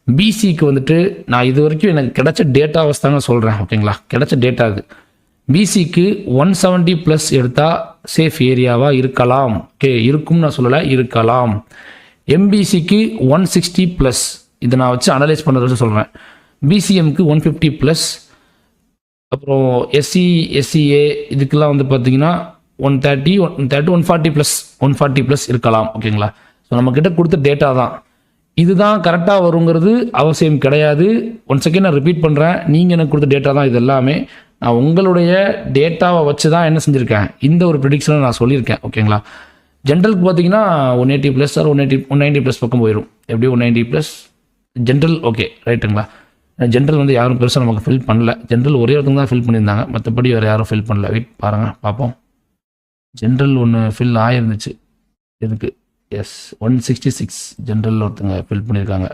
பிசிக்கு வந்துட்டு நான் இது வரைக்கும் எனக்கு கிடைச்ச டேட்டாவை தாங்க சொல்கிறேன், ஓகேங்களா? கிடைச்ச டேட்டா இது. பிசிக்கு 170 ப்ளஸ் எடுத்தால் சேஃப் ஏரியாவாக இருக்கலாம். ஓகே, இருக்கும்னு நான் சொல்லலை, இருக்கலாம். எம்பிசிக்கு 160 ப்ளஸ், இதை நான் வச்சு அனலைஸ் பண்ணுறது வச்சு சொல்கிறேன். பிசிஎம்க்கு 150 ப்ளஸ், அப்புறம் எஸ்சிஏ இதுக்கெல்லாம் வந்து பார்த்தீங்கன்னா 130 140 ப்ளஸ் 140 ப்ளஸ் இருக்கலாம், ஓகேங்களா? ஸோ நம்மக்கிட்ட கொடுத்த டேட்டா தான் இதுதான் கரெக்டாக வருங்கிறது அவசியம் கிடையாது. ஒன்ஸ் அகேன் நான் ரிப்பீட் பண்ணுறேன், நீங்கள் எனக்கு கொடுத்த டேட்டா தான் இது எல்லாமே. நான் உங்களுடைய டேட்டாவை வச்சு தான் என்ன செஞ்சுருக்கேன், இந்த ஒரு ப்ரிடிக்ஷனை நான் சொல்லியிருக்கேன், ஓகேங்களா? ஜென்ரலுக்கு பார்த்தீங்கன்னா 180 ப்ளஸ் ஆர் 190 ப்ளஸ் பக்கம் போயிடும். எப்படி 190 ப்ளஸ் ஜென்ரல், ஓகே ரைட்டுங்களா? ஜென்ரல் வந்து யாரும் பெருசாக நமக்கு ஃபில் பண்ணல. ஜென்ரல் ஒரே ஒருத்தங்க தான் ஃபில் பண்ணியிருந்தாங்க, மற்றபடி வேறு யாரும் ஃபில் பண்ணல. வெயிட் பாருங்கள் பார்ப்போம். ஜென்ரல் ஒன்று ஃபில் ஆகிருந்துச்சு. எதுக்கு? எஸ் 166 ஜென்ரல் ஒருத்தங்க ஃபில் பண்ணியிருக்காங்க.